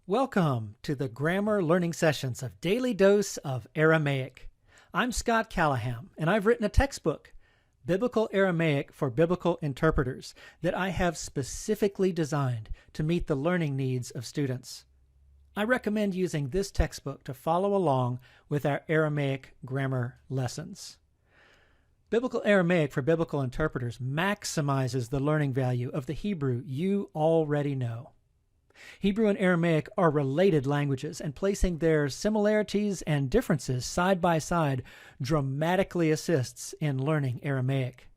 Welcome to the Grammar Learning Sessions of Daily Dose of Aramaic. I'm Scott Callahan, and I've written a textbook, Biblical Aramaic for Biblical Interpreters, that I have specifically designed to meet the learning needs of students. I recommend using this textbook to follow along with our Aramaic grammar lessons. Biblical Aramaic for Biblical Interpreters maximizes the learning value of the Hebrew you already know. Hebrew and Aramaic are related languages, and placing their similarities and differences side by side dramatically assists in learning Aramaic.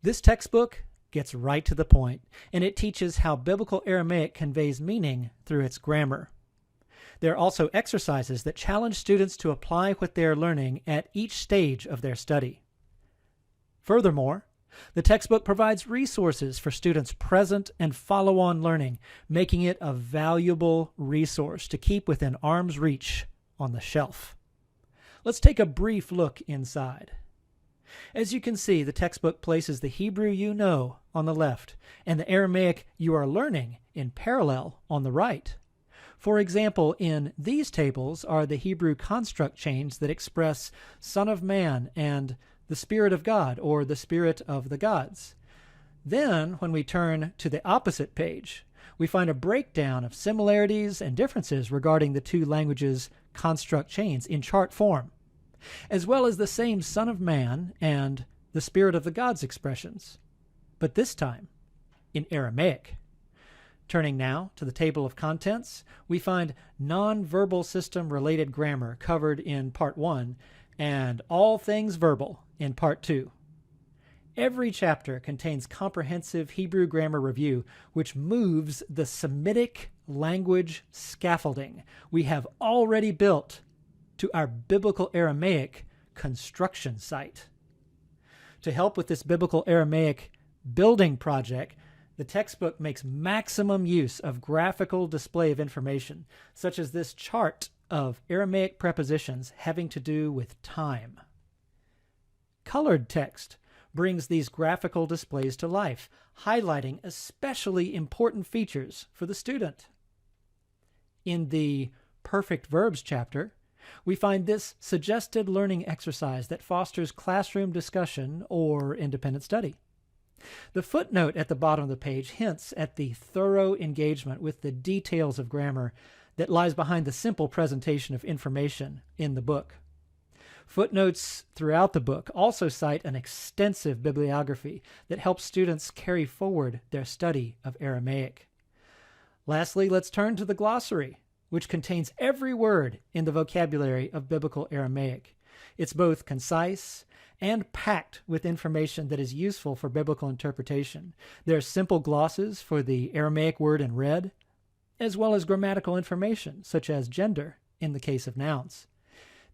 This textbook gets right to the point, and it teaches how Biblical Aramaic conveys meaning through its grammar. There are also exercises that challenge students to apply what they are learning at each stage of their study. Furthermore, the textbook provides resources for students' present and follow-on learning, making it a valuable resource to keep within arm's reach on the shelf. Let's take a brief look inside. As you can see, the textbook places the Hebrew you know on the left and the Aramaic you are learning in parallel on the right. For example, in these tables are the Hebrew construct chains that express Son of Man and the Spirit of God, or the Spirit of the Gods. Then, when we turn to the opposite page, we find a breakdown of similarities and differences regarding the two languages' construct chains in chart form, as well as the same Son of Man and the Spirit of the Gods expressions, but this time in Aramaic. Turning now to the table of contents, we find non-verbal system-related grammar covered in Part 1 and all things verbal in Part 2. Every chapter contains comprehensive Hebrew grammar review, which moves the Semitic language scaffolding we have already built to our Biblical Aramaic construction site. To help with this Biblical Aramaic building project, the textbook makes maximum use of graphical display of information, such as this chart of Aramaic prepositions having to do with time. Colored text brings these graphical displays to life, highlighting especially important features for the student. In the Perfect Verbs chapter, we find this suggested learning exercise that fosters classroom discussion or independent study. The footnote at the bottom of the page hints at the thorough engagement with the details of grammar that lies behind the simple presentation of information in the book. Footnotes throughout the book also cite an extensive bibliography that helps students carry forward their study of Aramaic. Lastly, let's turn to the glossary, which contains every word in the vocabulary of Biblical Aramaic. It's both concise and packed with information that is useful for biblical interpretation. There are simple glosses for the Aramaic word in red, as well as grammatical information, such as gender in the case of nouns.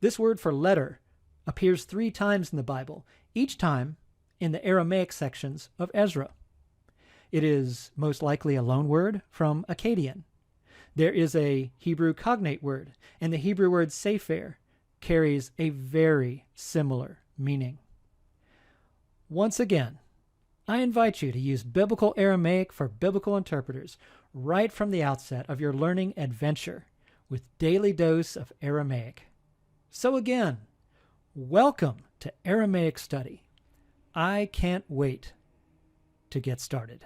This word for letter appears 3 times in the Bible, each time in the Aramaic sections of Ezra. It is most likely a loan word from Akkadian. There is a Hebrew cognate word, and the Hebrew word sefer carries a very similar meaning. Once again, I invite you to use Biblical Aramaic for Biblical Interpreters right from the outset of your learning adventure with Daily Dose of Aramaic. So again, welcome to Aramaic study. I can't wait to get started.